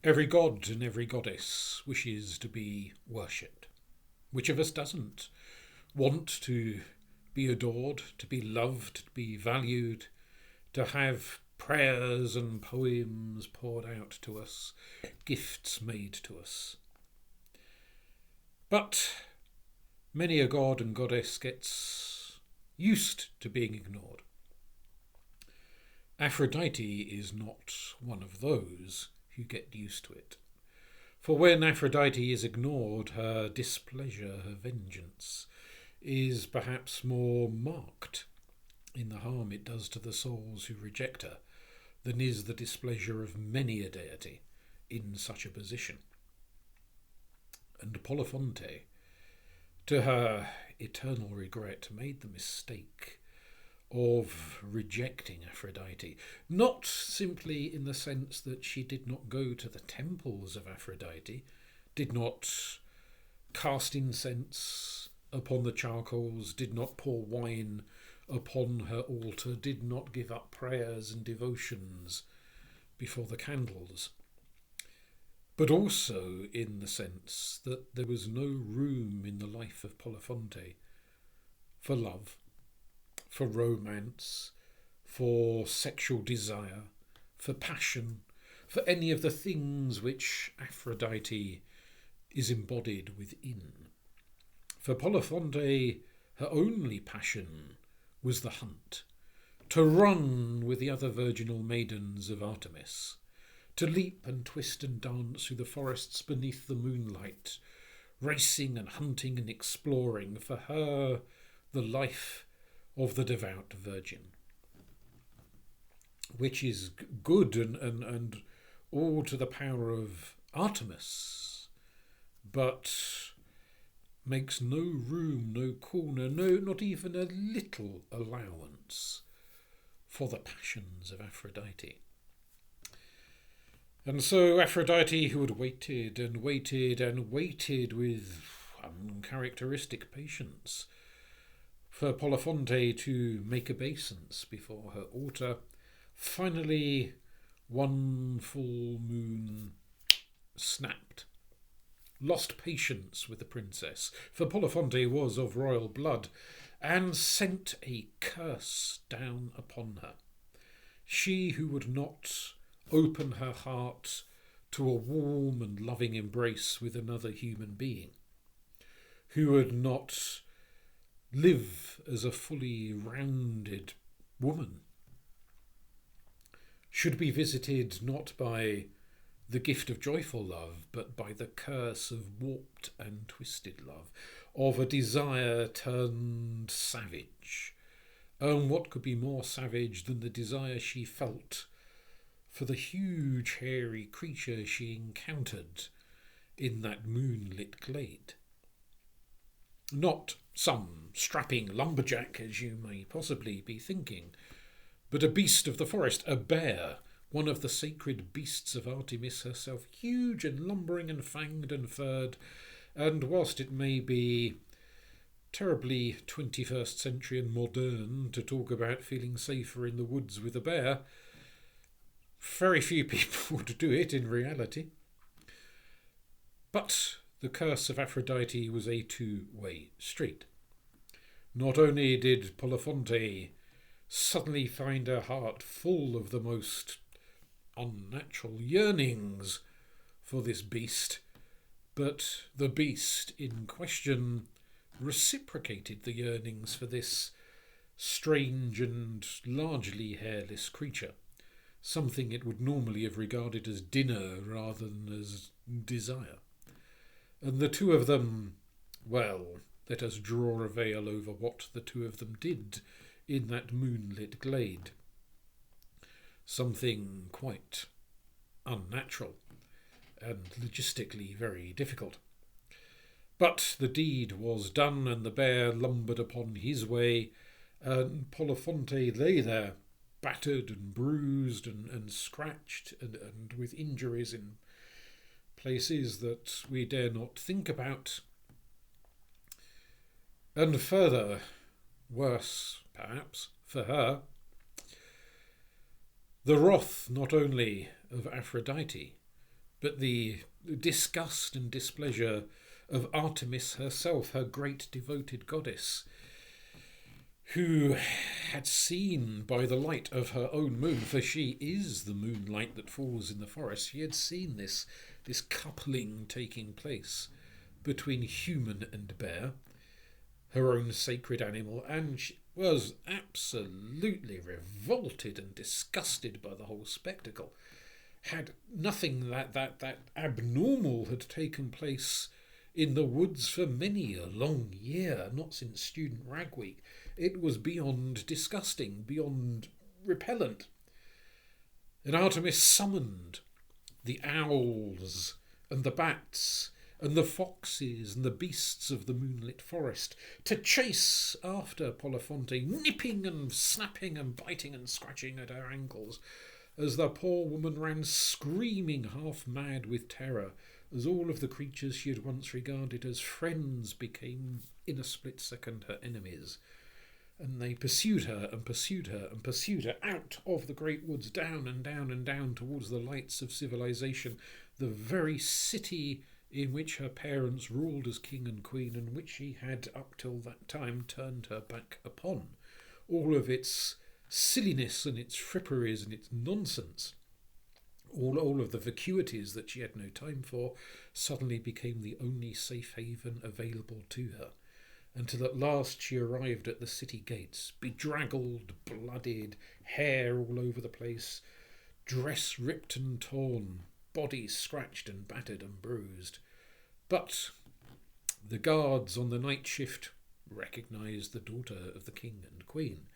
Every god and every goddess wishes to be worshipped. Which of us doesn't want to be adored, to be loved, to be valued, to have prayers and poems poured out to us, gifts made to us? But many a god and goddess gets used to being ignored. Aphrodite is not one of those who get used to it. For when Aphrodite is ignored, her displeasure, her vengeance, is perhaps more marked in the harm it does to the souls who reject her than is the displeasure of many a deity in such a position. And Polyphonte, to her eternal regret, made the mistake of rejecting Aphrodite, not simply in the sense that she did not go to the temples of Aphrodite, did not cast incense upon the charcoals, did not pour wine upon her altar, did not give up prayers and devotions before the candles, but also in the sense that there was no room in the life of Polyphonte for love, for romance, for sexual desire, for passion, for any of the things which Aphrodite is embodied within. For Polyphonte, her only passion was the hunt, to run with the other virginal maidens of Artemis, to leap and twist and dance through the forests beneath the moonlight, racing and hunting and exploring, for her the life of the devout virgin, which is good and all to the power of Artemis, but makes no room, no corner, no, not even a little allowance for the passions of Aphrodite. And so Aphrodite, who had waited and waited and waited with uncharacteristic patience for Polyphonte to make obeisance before her altar, finally one full moon snapped, lost patience with the princess, for Polyphonte was of royal blood, and sent a curse down upon her. She who would not open her heart to a warm and loving embrace with another human being, who would not live as a fully rounded woman, should be visited not by the gift of joyful love, but by the curse of warped and twisted love, of a desire turned savage. And what could be more savage than the desire she felt for the huge hairy creature she encountered in that moonlit glade? Not some strapping lumberjack, as you may possibly be thinking, but a beast of the forest, a bear, one of the sacred beasts of Artemis herself, huge and lumbering and fanged and furred, and whilst it may be terribly 21st century and modern to talk about feeling safer in the woods with a bear, very few people would do it in reality. But the curse of Aphrodite was a two-way street. Not only did Polyphonte suddenly find her heart full of the most unnatural yearnings for this beast, but the beast in question reciprocated the yearnings for this strange and largely hairless creature, something it would normally have regarded as dinner rather than as desire. And the two of them, well, let us draw a veil over what the two of them did in that moonlit glade. Something quite unnatural and logistically very difficult. But the deed was done, and the bear lumbered upon his way, and Polyphonte lay there, battered and bruised and scratched and with injuries in places that we dare not think about. And further, worse perhaps for her, the wrath not only of Aphrodite, but the disgust and displeasure of Artemis herself, her great devoted goddess, who had seen by the light of her own moon, for she is the moonlight that falls in the forest, she had seen this coupling taking place between human and bear, her own sacred animal, and she was absolutely revolted and disgusted by the whole spectacle. Had nothing that abnormal had taken place in the woods for many a long year, not since Student Rag Week. It was beyond disgusting, beyond repellent. And Artemis summoned the owls and the bats and the foxes and the beasts of the moonlit forest to chase after Polyphonte, nipping and snapping and biting and scratching at her ankles, as the poor woman ran screaming, half mad with terror, as all of the creatures she had once regarded as friends became in a split second her enemies. And they pursued her and pursued her and pursued her out of the great woods, down and down and down towards the lights of civilization, the very city in which her parents ruled as king and queen, and which she had up till that time turned her back upon. All of its silliness and its fripperies and its nonsense, all of the vacuities that she had no time for, suddenly became the only safe haven available to her, until at last she arrived at the city gates, bedraggled, blooded, hair all over the place, dress ripped and torn, body scratched and battered and bruised. But the guards on the night shift recognised the daughter of the king and queen,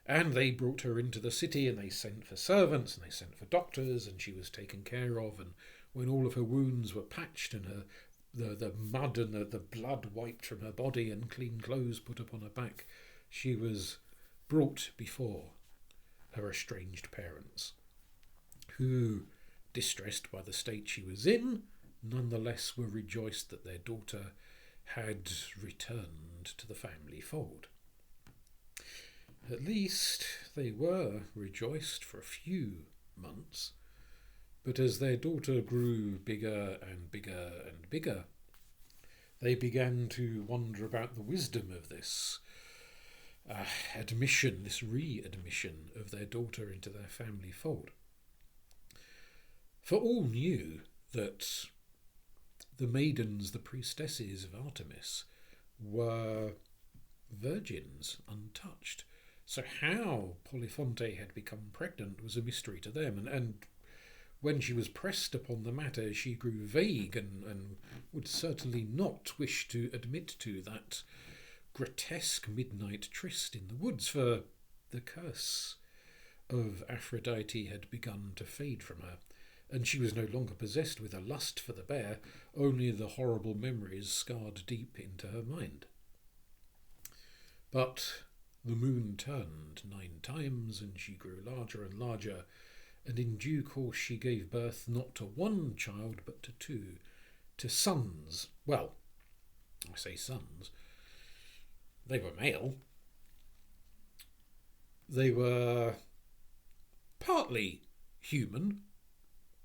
and they brought her into the city, and they sent for servants and they sent for doctors, and she was taken care of. And when all of her wounds were patched and the mud and the blood wiped from her body and clean clothes put upon her back, she was brought before her estranged parents, who, distressed by the state she was in, nonetheless were rejoiced that their daughter had returned to the family fold. At least they were rejoiced for a few months, but as their daughter grew bigger and bigger and bigger, they began to wonder about the wisdom of this admission, this readmission of their daughter into their family fold. For all knew that the maidens, the priestesses of Artemis, were virgins, untouched. So how Polyphonte had become pregnant was a mystery to them, and when she was pressed upon the matter, she grew vague and would certainly not wish to admit to that grotesque midnight tryst in the woods, for the curse of Aphrodite had begun to fade from her, and she was no longer possessed with a lust for the bear, only the horrible memories scarred deep into her mind. But the moon turned 9 times, and she grew larger and larger, and in due course she gave birth not to 1 child, but to 2, to sons. Well, I say sons. They were male. They were partly human,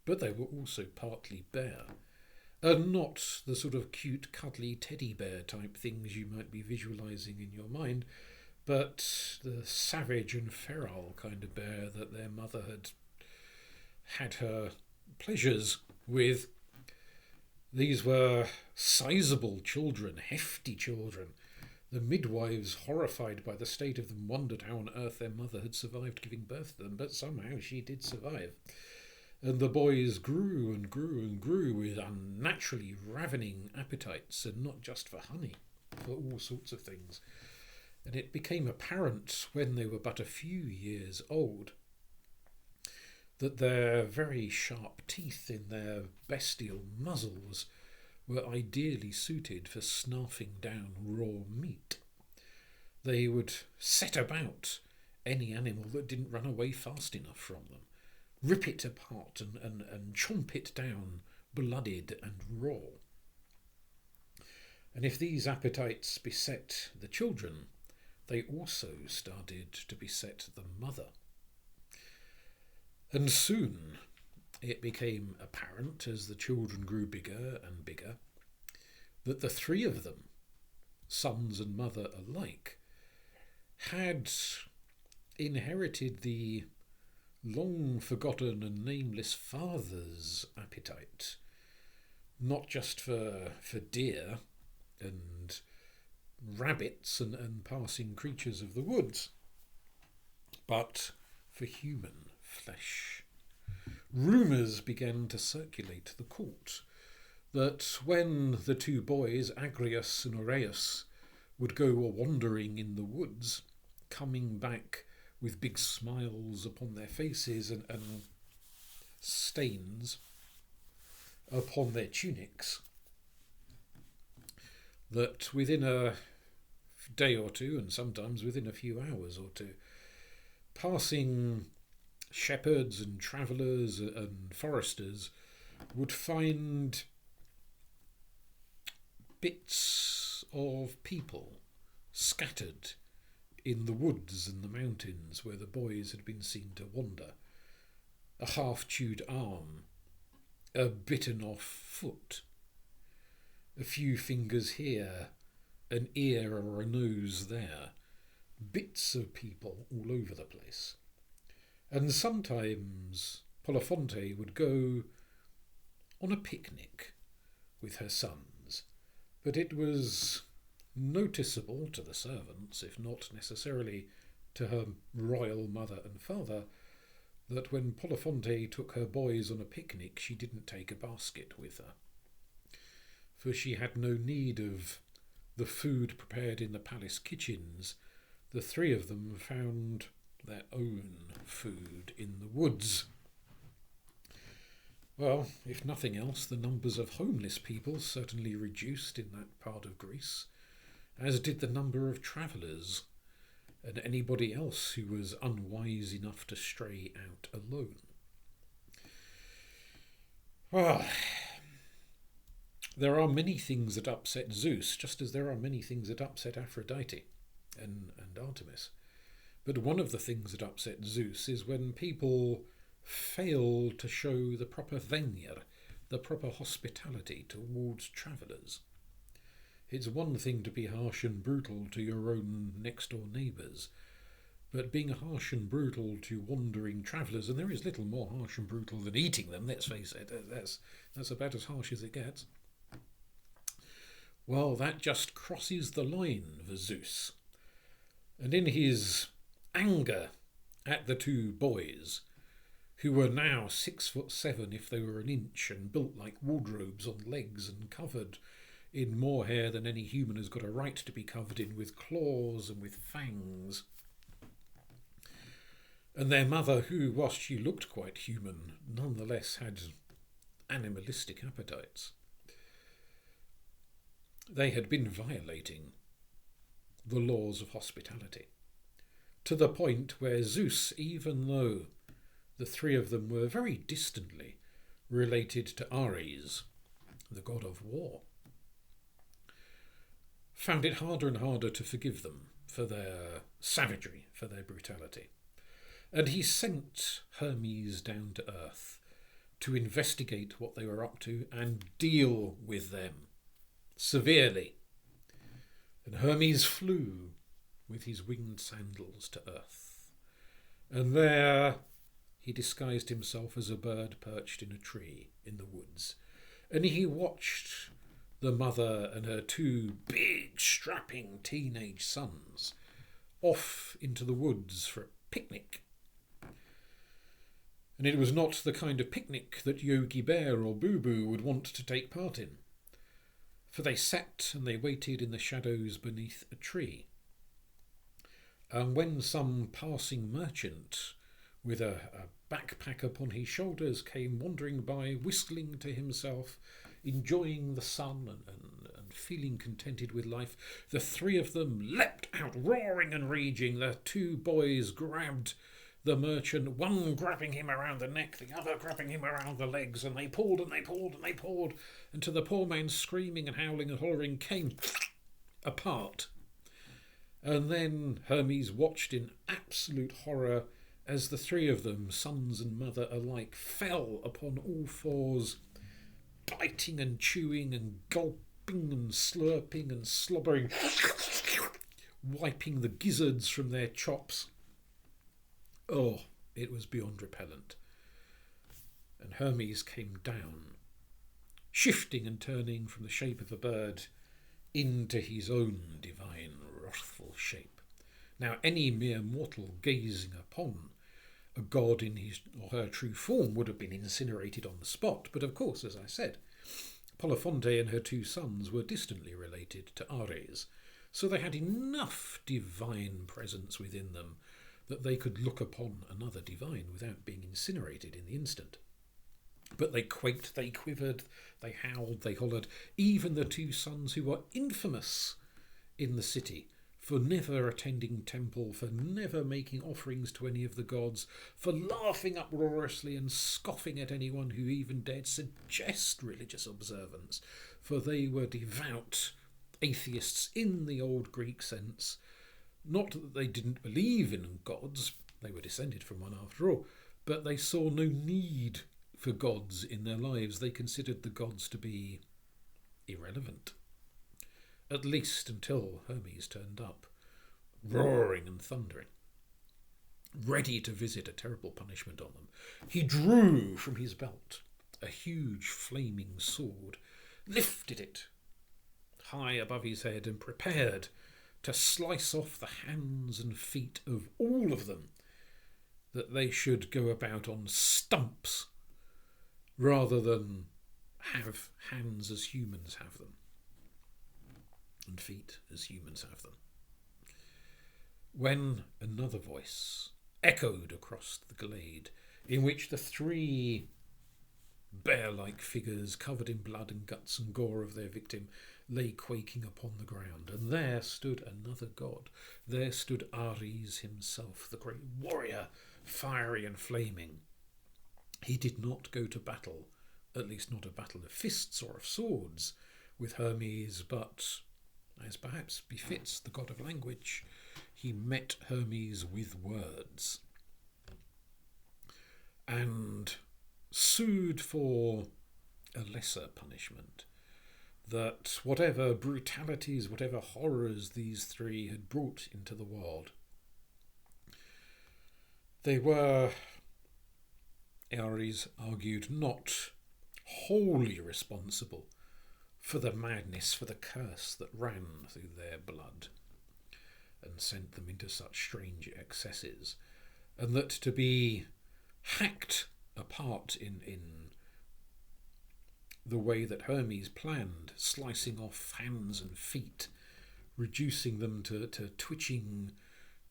but they were also partly bear. And not the sort of cute, cuddly teddy bear type things you might be visualising in your mind, but the savage and feral kind of bear that their mother had her pleasures with. These were sizable children, hefty children. The midwives, horrified by the state of them, wondered how on earth their mother had survived giving birth to them, but somehow she did survive. And the boys grew and grew and grew with unnaturally ravening appetites, and not just for honey, for all sorts of things. And it became apparent when they were but a few years old that their very sharp teeth in their bestial muzzles were ideally suited for snarfing down raw meat. They would set about any animal that didn't run away fast enough from them, rip it apart and chomp it down, blooded and raw. And if these appetites beset the children, they also started to beset the mother. And soon it became apparent as the children grew bigger and bigger that the three of them, sons and mother alike, had inherited the long forgotten and nameless father's appetite, not just for deer and rabbits and passing creatures of the woods, but for human flesh. Rumours began to circulate the court that when the two boys, Agrius and Aureus, would go a-wandering in the woods, coming back with big smiles upon their faces and stains upon their tunics, that within a day or two, and sometimes within a few hours or two, passing shepherds and travellers and foresters would find bits of people scattered in the woods and the mountains where the boys had been seen to wander. A half-chewed arm, a bitten-off foot, a few fingers here, an ear or a nose there, bits of people all over the place. And sometimes Polyphonte would go on a picnic with her sons, but it was noticeable to the servants, if not necessarily to her royal mother and father, that when Polyphonte took her boys on a picnic, she didn't take a basket with her, for she had no need of the food prepared in the palace kitchens. The three of them found their own food in the woods. Well, if nothing else, the numbers of homeless people certainly reduced in that part of Greece, as did the number of travellers and anybody else who was unwise enough to stray out alone. Well, there are many things that upset Zeus, just as there are many things that upset Aphrodite and Artemis. But one of the things that upset Zeus is when people fail to show the proper venia, the proper hospitality towards travellers. It's one thing to be harsh and brutal to your own next-door neighbours, but being harsh and brutal to wandering travellers, and there is little more harsh and brutal than eating them, let's face it, that's about as harsh as it gets. Well, that just crosses the line for Zeus. And in his anger at the two boys, who were now 6'7" if they were an inch, and built like wardrobes on legs and covered in more hair than any human has got a right to be covered in, with claws and with fangs. And their mother, who, whilst she looked quite human, nonetheless had animalistic appetites. They had been violating the laws of hospitality, to the point where Zeus, even though the three of them were very distantly related to Ares, the god of war, found it harder and harder to forgive them for their savagery, for their brutality. And he sent Hermes down to earth to investigate what they were up to and deal with them severely. And Hermes flew with his winged sandals to earth. And there he disguised himself as a bird perched in a tree in the woods. And he watched the mother and her two big, strapping teenage sons off into the woods for a picnic. And it was not the kind of picnic that Yogi Bear or Boo Boo would want to take part in, for they sat and they waited in the shadows beneath a tree. And when some passing merchant with a backpack upon his shoulders came wandering by, whistling to himself, enjoying the sun and feeling contented with life, the three of them leapt out, roaring and raging. The two boys grabbed the merchant, one grabbing him around the neck, the other grabbing him around the legs, and they pulled and they pulled and they pulled, until the poor man, screaming and howling and hollering, came apart. And then Hermes watched in absolute horror as the three of them, sons and mother alike, fell upon all fours, biting and chewing and gulping and slurping and slobbering, wiping the gizzards from their chops. Oh, it was beyond repellent. And Hermes came down, shifting and turning from the shape of a bird into his own divine wrathful shape. Now any mere mortal gazing upon a god in his or her true form would have been incinerated on the spot, but of course, as I said, Polyphonte and her two sons were distantly related to Ares, so they had enough divine presence within them that they could look upon another divine without being incinerated in the instant. But they quaked, they quivered, they howled, they hollered, even the two sons who were infamous in the city for never attending temple, for never making offerings to any of the gods, for laughing uproariously and scoffing at anyone who even dared suggest religious observance, for they were devout atheists in the old Greek sense. Not that they didn't believe in gods, they were descended from one after all, but they saw no need for gods in their lives. They considered the gods to be irrelevant. At least until Hermes turned up, roaring and thundering, ready to visit a terrible punishment on them. He drew from his belt a huge flaming sword, lifted it high above his head and prepared to slice off the hands and feet of all of them, that they should go about on stumps rather than have hands as humans have them and feet as humans have them. When another voice echoed across the glade, in which the three bear-like figures covered in blood and guts and gore of their victim lay quaking upon the ground, and there stood another god. There stood Ares himself, the great warrior, fiery and flaming. He did not go to battle, at least not a battle of fists or of swords, with Hermes, but, as perhaps befits the god of language, he met Hermes with words and sued for a lesser punishment, that whatever brutalities, whatever horrors these three had brought into the world, they were, Ares argued, not wholly responsible for the madness, for the curse that ran through their blood and sent them into such strange excesses, and that to be hacked apart in the way that Hermes planned, slicing off hands and feet, reducing them to twitching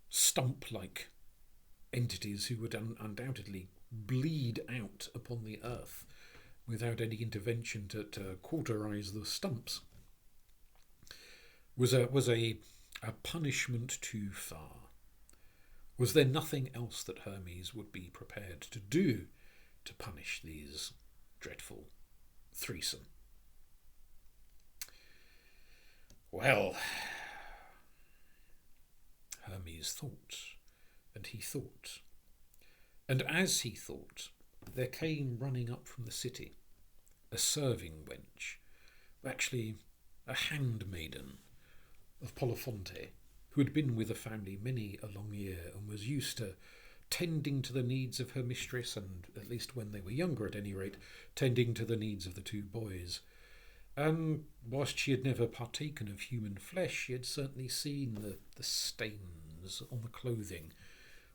stump-like entities who would undoubtedly bleed out upon the earth without any intervention to cauterize the stumps, was a punishment too far. Was there nothing else that Hermes would be prepared to do to punish these dreadful threesome? Well, Hermes thought, and he thought, and as he thought, there came running up from the city a serving wench, actually a handmaiden of Polyphonte, who had been with the family many a long year and was used to tending to the needs of her mistress, and, at least when they were younger at any rate, tending to the needs of the two boys. And whilst she had never partaken of human flesh, she had certainly seen the stains on the clothing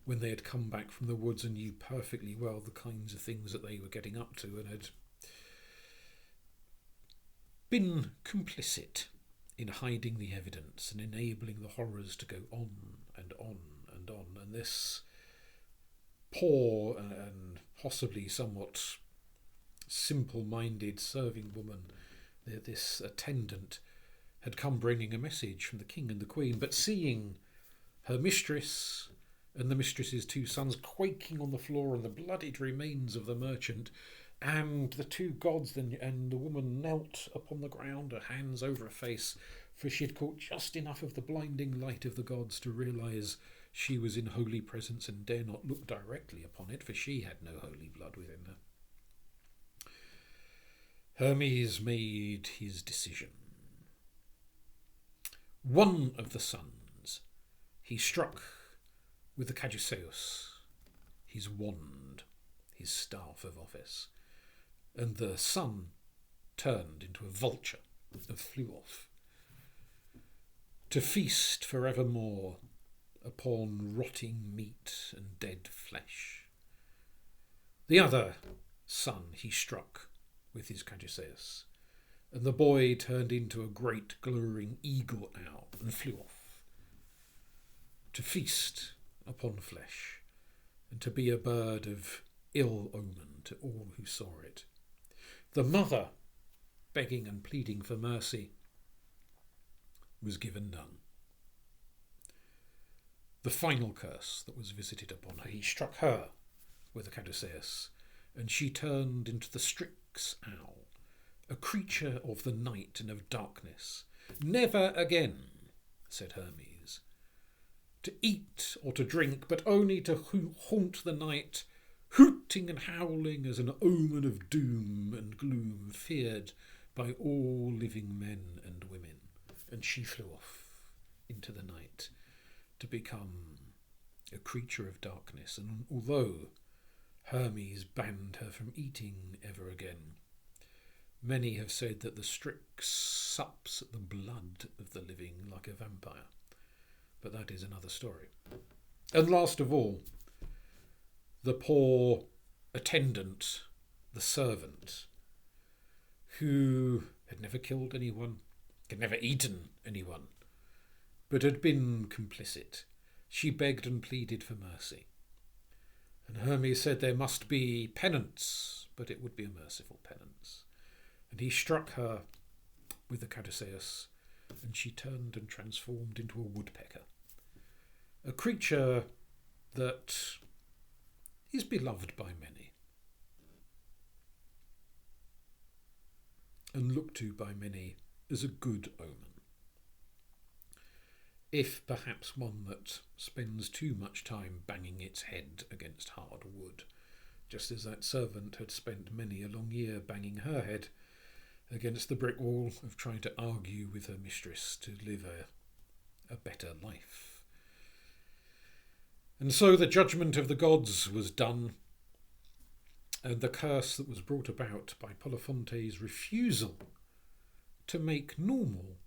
when they had come back from the woods, and knew perfectly well the kinds of things that they were getting up to, and had been complicit in hiding the evidence and enabling the horrors to go on and on and on. And this poor and possibly somewhat simple-minded serving woman, this attendant, had come bringing a message from the king and the queen, but seeing her mistress and the mistress's two sons quaking on the floor and the bloodied remains of the merchant, and the two gods, and the woman knelt upon the ground, her hands over her face, for she had caught just enough of the blinding light of the gods to realise She was in holy presence and dare not look directly upon it, for she had no holy blood within her. Hermes made his decision. One of the sons he struck with the caduceus, his wand, his staff of office, and the son turned into a vulture and flew off, to feast forevermore upon rotting meat and dead flesh. The other son he struck with his caduceus, and the boy turned into a great glowering eagle owl and flew off, to feast upon flesh, and to be a bird of ill omen to all who saw it. The mother, begging and pleading for mercy, was given none. The final curse that was visited upon her, he struck her with a caduceus, and she turned into the Strix owl, a creature of the night and of darkness. Never again, said Hermes, to eat or to drink, but only to haunt the night, hooting and howling as an omen of doom and gloom, feared by all living men and women. And she flew off into the night to become a creature of darkness. And although Hermes banned her from eating ever again, many have said that the Strix sups at the blood of the living like a vampire. But that is another story. And last of all, the poor attendant, the servant, who had never killed anyone, had never eaten anyone, but had been complicit. She begged and pleaded for mercy. And Hermes said there must be penance, but it would be a merciful penance. And he struck her with the caduceus, and she turned and transformed into a woodpecker, a creature that is beloved by many and looked to by many as a good omen, if perhaps one that spends too much time banging its head against hard wood, just as that servant had spent many a long year banging her head against the brick wall of trying to argue with her mistress to live a better life. And so the judgment of the gods was done, and the curse that was brought about by Polyphonte's refusal to make normal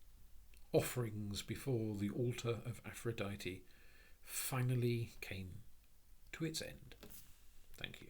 offerings before the altar of Aphrodite finally came to its end. Thank you.